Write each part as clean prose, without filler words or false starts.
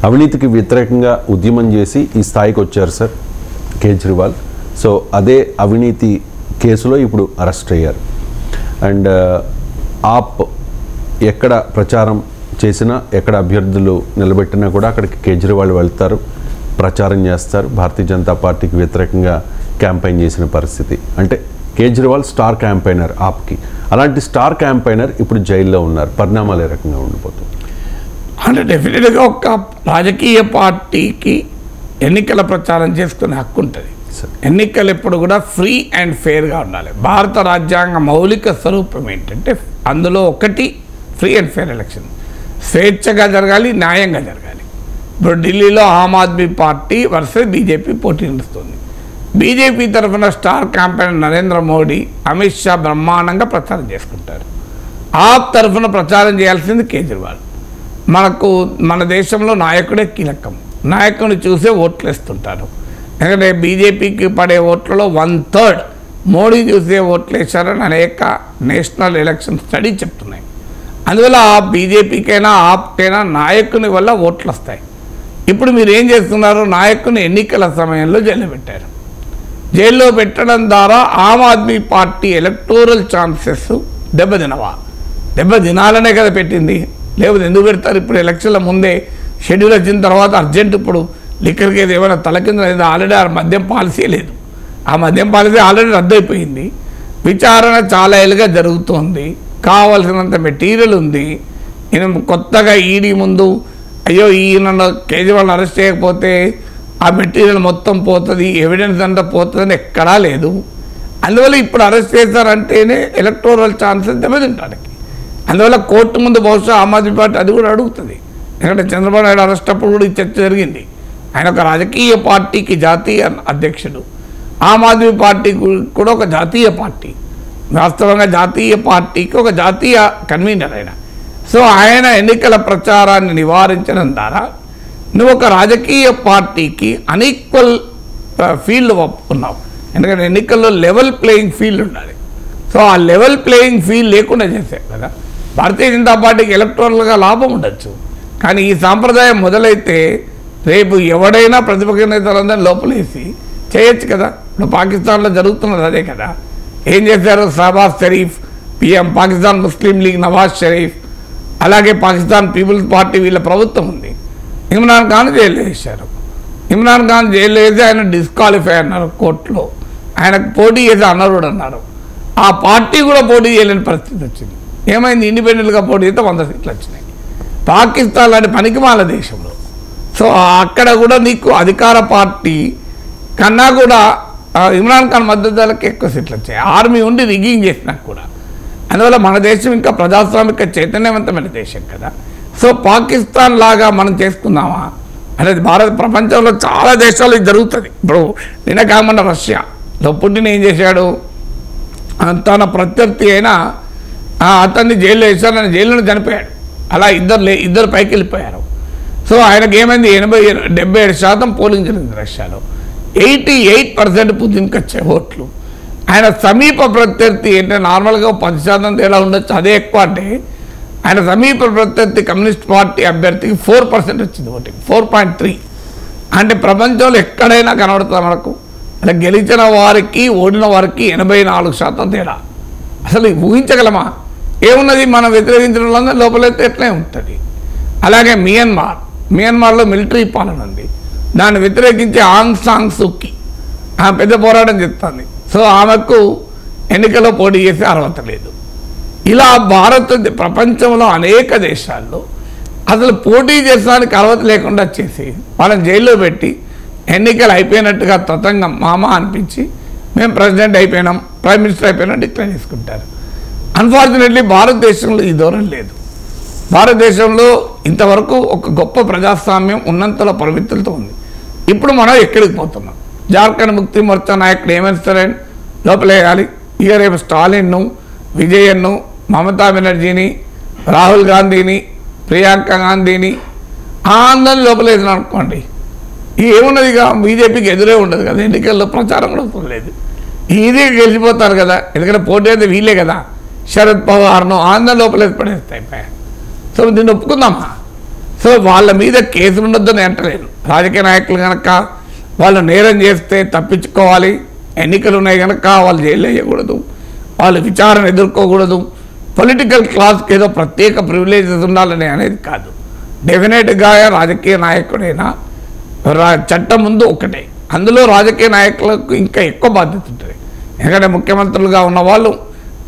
అవినీతికి వ్యతిరేకంగా ఉద్యమం చేసి ఈ స్థాయికి వచ్చారు సార్ కేజ్రీవాల్. సో అదే అవినీతి కేసులో ఇప్పుడు అరెస్ట్ అయ్యారు. అండ్ ఆప్ ఎక్కడ ప్రచారం చేసినా, ఎక్కడ అభ్యర్థులు నిలబెట్టినా కూడా అక్కడికి కేజ్రీవాల్ వెళ్తారు, ప్రచారం చేస్తారు. భారతీయ జనతా పార్టీకి వ్యతిరేకంగా క్యాంపెయిన్ చేసిన పరిస్థితి. అంటే కేజ్రీవాల్ స్టార్ క్యాంపెయినర్ ఆప్కి. అలాంటి స్టార్ క్యాంపెయినర్ ఇప్పుడు జైల్లో ఉన్నారు. పరిణామాలు ఏ రకంగా ఉండిపోతుంది? అంటే డెఫినెట్గా ఒక రాజకీయ పార్టీకి ఎన్నికల ప్రచారం చేసుకునే హక్కు ఉంటుంది. ఎన్నికలు ఎప్పుడు కూడా ఫ్రీ అండ్ ఫెయిర్గా ఉండాలి. భారత రాజ్యాంగ మౌలిక స్వరూపం ఏంటంటే అందులో ఒకటి ఫ్రీ అండ్ ఫెయిర్ ఎలక్షన్. స్వేచ్ఛగా జరగాలి, న్యాయంగా జరగాలి. ఇప్పుడు ఢిల్లీలో Aam Aadmi party versus BJP పోటీ నడుస్తుంది. బీజేపీ తరఫున స్టార్ క్యాంపెయినర్ నరేంద్ర మోడీ, అమిత్ షా బ్రహ్మాండంగా ప్రచారం చేసుకుంటారు. ఆప్ తరఫున ప్రచారం చేయాల్సింది కేజ్రీవాల్. మన దేశంలో నాయకుడే కీలకం. నాయకుడిని చూసే ఓట్లు వేస్తుంటారు. ఎందుకంటే బీజేపీకి పడే ఓట్లలో 1/3 మోడీ చూసే ఓట్లు వేశారని అనేక నేషనల్ ఎలక్షన్ స్టడీ చెప్తున్నాయి. అందువల్ల బీజేపీకైనా ఆప్కైనా నాయకుని వల్ల ఓట్లు వస్తాయి. ఇప్పుడు మీరు ఏం చేస్తున్నారు? నాయకుని ఎన్నికల సమయంలో జైల్లో పెట్టారు. జైల్లో పెట్టడం ద్వారా Aam Aadmi party electoral chances దెబ్బతినాలనే కదా పెట్టింది. లేకపోతే ఎందుకు పెడతారు? ఇప్పుడు ఎలక్షన్ల ముందే షెడ్యూల్ వచ్చిన తర్వాత అర్జెంట్ ఇప్పుడు లిక్కర్కి ఏమైనా తల కింద లేదా? ఆల్రెడీ ఆ మద్యం పాలసీ లేదు. ఆ మద్యం పాలసీ ఆల్రెడీ రద్దయిపోయింది. విచారణ చాలా ఏళ్ళుగా జరుగుతోంది. కావాల్సినంత మెటీరియల్ ఉంది. ఈయన కొత్తగా ఈడీ ముందు అయ్యో ఈయన కేజ్రీవాల్ అరెస్ట్ చేయకపోతే ఆ మెటీరియల్ మొత్తం పోతుంది, ఎవిడెన్స్ అంతా పోతుందని ఎక్కడా లేదు. అందువల్ల ఇప్పుడు అరెస్ట్ చేశారంటేనే ఎలక్టోరల్ ఛాన్సెస్ దెబ్బతింటానికి. అందువల్ల కోర్టు ముందు బహుశా ఆమ్ ఆద్మీ పార్టీ అది కూడా అడుగుతుంది. ఎందుకంటే చంద్రబాబు నాయుడు అరెస్ట్ అప్పుడు కూడా ఈ చర్చ జరిగింది. ఆయన ఒక రాజకీయ పార్టీకి జాతీయ అధ్యక్షుడు, ఆమ్ ఆద్మీ పార్టీ కూడా ఒక జాతీయ పార్టీ, వాస్తవంగా జాతీయ పార్టీకి ఒక జాతీయ కన్వీనర్ ఆయన. సో ఆయన ఎన్నికల ప్రచారాన్ని నివారించడం ద్వారా నువ్వు ఒక రాజకీయ పార్టీకి అన్ఈక్వల్ ఫీల్డ్ ఉన్నావు. ఎందుకంటే ఎన్నికల్లో లెవెల్ ప్లేయింగ్ ఫీల్డ్ ఉండాలి. సో ఆ లెవెల్ ప్లేయింగ్ ఫీల్డ్ లేకుండా చేశారు కదా. భారతీయ జనతా పార్టీకి ఎలక్టోరల్గా లాభం ఉండొచ్చు, కానీ ఈ సాంప్రదాయం మొదలైతే రేపు ఎవడైనా ప్రతిపక్ష నేతలందరినీ లోపలేసి చేయొచ్చు కదా. ఇప్పుడు పాకిస్తాన్లో జరుగుతున్నది అదే కదా. ఏం చేశారు? షహబాజ్ షరీఫ్ పిఎం, పాకిస్తాన్ ముస్లిం లీగ్ నవాజ్ షరీఫ్, అలాగే పాకిస్తాన్ పీపుల్స్ పార్టీ వీళ్ళ ప్రభుత్వం ఉంది. ఇమ్రాన్ ఖాన్ జైలు వేశారు. ఇమ్రాన్ ఖాన్ జైలు వేసి ఆయన డిస్క్వాలిఫై అన్నారు కోర్టులో. ఆయనకు పోటీ చేసి అనర్హుడు అన్నారు. ఆ పార్టీ కూడా పోటీ చేయలేని పరిస్థితి వచ్చింది. ఏమైంది? ఇండిపెండెంట్గా పోటీ చేస్తే 100 సీట్లు వచ్చినాయి. పాకిస్తాన్ లాంటి పనికిమాల దేశంలో. సో అక్కడ కూడా నీకు అధికార పార్టీ కన్నా కూడా ఇమ్రాన్ ఖాన్ మద్దతుదారులకు ఎక్కువ సీట్లు వచ్చాయి. ఆర్మీ ఉండి రిగ్గింగ్ చేసినా కూడా. అందువల్ల మన దేశం ఇంకా ప్రజాస్వామిక చైతన్యవంతమైన దేశం కదా. సో పాకిస్తాన్ లాగా మనం చేసుకుందామా అనేది ప్రపంచంలో చాలా దేశాలు ఇది జరుగుతుంది. ఇప్పుడు నిన్న కాకుండా రష్యాలో పుటిన్ ఏం చేశాడు? తన ప్రత్యర్థి అయినా అతన్ని జైల్లో వేశారు, ఆయన జైల్లోనే చనిపోయాడు. అలా ఇద్దరు పైకి వెళ్ళిపోయారు. సో ఆయనకి ఏమైంది? 77% పోలింగ్ జరిగింది రష్యాలో. 88% పుతిన్కి వచ్చాయి ఓట్లు. ఆయన సమీప ప్రత్యర్థి ఏంటంటే నార్మల్గా 10% తేడా ఉండొచ్చు, అదే ఎక్కువ. అంటే ఆయన సమీప ప్రత్యర్థి కమ్యూనిస్ట్ పార్టీ అభ్యర్థికి 4% వచ్చింది ఓటింగ్, 4.3. అంటే ప్రపంచంలో ఎక్కడైనా కనబడుతుంది మనకు. అలా గెలిచిన వారికి ఓడిన వారికి 84% తేడా. అసలు ఊహించగలమా? ఏమున్నది? మనం వ్యతిరేకించిన వాళ్ళందరూ లోపలైతే ఎట్లే ఉంటుంది. అలాగే మియన్మార్లో మిలిటరీ పాలన ఉంది. దాన్ని వ్యతిరేకించి ఆంగ్ సాంగ్ సూకీ ఆమె పెద్ద పోరాటం చెప్తుంది. సో ఆమెకు ఎన్నికల్లో పోటీ చేసే అర్హత లేదు. ఇలా ప్రపంచంలో అనేక దేశాల్లో అసలు పోటీ చేసడానికి అర్హత లేకుండా చేసి వాళ్ళని జైల్లో పెట్టి ఎన్నికలు అయిపోయినట్టుగా తతంగం మామ అనిపించి మేము ప్రెసిడెంట్ అయిపోయినాం, ప్రైమ్ మినిస్టర్ అయిపోయినాం డిక్లేర్ చేసుకుంటారు. అన్ఫార్చునేట్లీ భారతదేశంలో ఈ ధోరణి లేదు. భారతదేశంలో ఇంతవరకు ఒక గొప్ప ప్రజాస్వామ్యం ఉన్నంతలో పరిమితులతో ఉంది. ఇప్పుడు మనం ఎక్కడికి పోతున్నాం? జార్ఖండ్ ముక్తి మోర్చా నాయకుడు ఏమేస్తారని లోపలేయాలి. ఇక రేపు స్టాలిన్ను, విజయన్ను, మమతా బెనర్జీని, రాహుల్ గాంధీని, ప్రియాంక గాంధీని అందరినీ లోపలేసిన అనుకోండి. ఏమున్నది? ఇక బీజేపీకి ఎదురే ఉండదు కదా. ఎన్నికల్లో ప్రచారం కూడా లేదు. ఈజీగా గెలిచిపోతారు కదా. ఎందుకంటే పోటీ అయితే వీళ్ళే కదా. శరద్ పవార్ను అందరి లోపలేసి పడేస్తాయి. సో దీన్ని ఒప్పుకుందామా? సో వాళ్ళ మీద కేసులు ఉండొద్దని అంటలేను. రాజకీయ నాయకులు కనుక వాళ్ళు నేరం చేస్తే తప్పించుకోవాలి, ఎన్నికలు ఉన్నాయి కనుక వాళ్ళు జైలు వేయకూడదు, వాళ్ళు విచారణ ఎదుర్కోకూడదు, పొలిటికల్ క్లాస్కి ఏదో ప్రత్యేక ప్రివిలేజెస్ ఉండాలని అనేది కాదు. డెఫినెట్గా రాజకీయ నాయకుడైనా చట్టం ముందు ఒకటే, అందులో రాజకీయ నాయకులకు ఇంకా ఎక్కువ బాధ్యత ఉంటుంది. ఎందుకంటే ముఖ్యమంత్రులుగా ఉన్న వాళ్ళు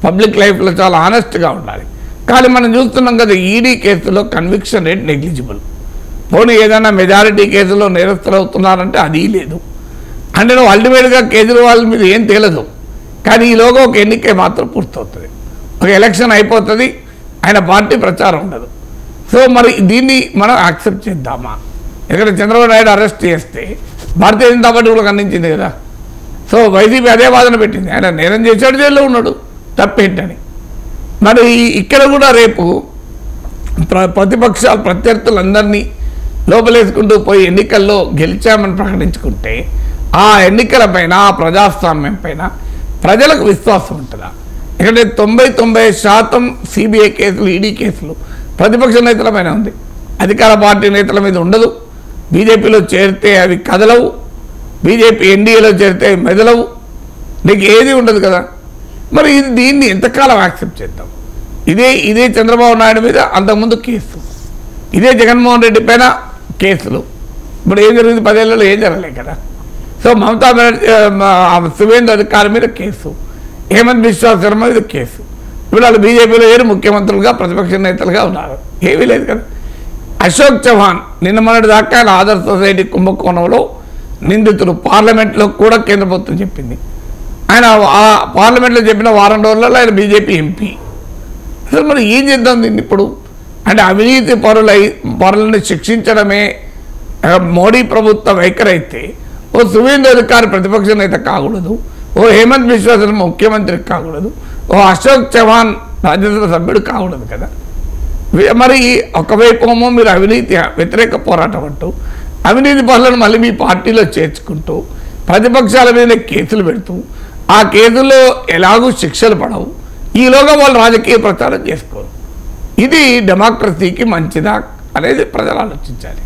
పబ్లిక్ లైఫ్లో చాలా ఆనెస్ట్గా ఉండాలి. కానీ మనం చూస్తున్నాం కదా, ఈడీ కేసులో కన్విక్షన్ రేట్ నెగ్లిజిబుల్. పోనీ ఏదైనా మెజారిటీ కేసులో నేరస్తులు అవుతున్నారంటే అది లేదు. అంటే నువ్వు అల్టిమేట్గా కేజ్రీవాల్ మీద ఏం తేలదు, కానీ ఈలోగా ఒక ఎన్నిక మాత్రం పూర్తవుతుంది, ఒక ఎలక్షన్ అయిపోతుంది, ఆయన పార్టీ ప్రచారం ఉండదు. సో మరి దీన్ని మనం యాక్సెప్ట్ చేద్దామా? ఎందుకంటే చంద్రబాబు నాయుడు అరెస్ట్ చేస్తే భారతీయ జనతా పార్టీ కూడా ఖండించింది కదా. సో వైసీపీ అదే వాదన పెట్టింది, ఆయన నేరం చేశాడు, జైల్లో ఉన్నాడు, తప్పేంటని. మరి ఇక్కడ కూడా రేపు ప్రతిపక్షాలు ప్రత్యర్థులందరినీ లోపలేసుకుంటూ పోయి ఎన్నికల్లో గెలిచామని ప్రకటించుకుంటే ఆ ఎన్నికల పైన, ఆ ప్రజాస్వామ్యం పైన ప్రజలకు విశ్వాసం ఉంటుందా? ఎందుకంటే 90% సిబిఐ కేసులు, ఈడీ కేసులు ప్రతిపక్ష నేతల పైన ఉంది, అధికార పార్టీ నేతల మీద ఉండదు. బీజేపీలో చేరితే అవి కదలవు, బీజేపీ ఎన్డీఏలో చేరితే అవి మెదలవు, నీకు ఏది ఉండదు కదా. మరి దీన్ని ఎంతకాలం యాక్సెప్ట్ చేద్దాం? ఇదే చంద్రబాబు నాయుడు మీద అంతకుముందు కేసు, ఇదే జగన్మోహన్ రెడ్డి పైన కేసులు. ఇప్పుడు ఏం జరిగింది? 10 ఏళ్లలో ఏం జరగలే కదా. సో మమతా బెనర్జీ, సువేంద్ర అధికారి మీద కేసు, హేమంత్ బిశ్వా శర్మ మీద కేసు. ఇప్పుడు వాళ్ళు బీజేపీలో ఏరు ముఖ్యమంత్రులుగా, ప్రతిపక్ష నేతలుగా ఉన్నారు, ఏమీ లేదు కదా. అశోక్ చౌహాన్ నిన్న మొన్నటి దాకా ఆయన ఆదర్శ సొసైటీ కుంభకోణంలో నిందితులు, పార్లమెంట్లో కూడా కేంద్ర ప్రభుత్వం చెప్పింది. ఆయన ఆ పార్లమెంట్లో చెప్పిన వారం రోజులలో ఆయన బీజేపీ ఎంపీ. అసలు మరి ఏం చేద్దాం దీన్ని ఇప్పుడు? అంటే అవినీతి పరులని శిక్షించడమే మోడీ ప్రభుత్వ వైఖరి అయితే, ఓ సువేంద్ర అధికారి ప్రతిపక్ష నేత కాకూడదు, ఓ హేమంత్ బిశ్వా శర్మ ముఖ్యమంత్రి కాకూడదు, ఓ అశోక్ చౌహాన్ రాజ్యసభ సభ్యుడు కాకూడదు కదా. మరి ఒకవైపు మీరు అవినీతి వ్యతిరేక పోరాటం అంటూ అవినీతి పనులను మళ్ళీ మీ పార్టీలో చేర్చుకుంటూ ప్రతిపక్షాల మీద కేసులు పెడుతూ ఆ కేసుల్లో ఎలాగూ శిక్షలు పడవు, ఈలోగా వాళ్ళు రాజకీయ ప్రచారం చేసుకోరు. ఇది డెమోక్రసీకి మంచిదా అనేది ప్రజలు ఆలోచించాలి.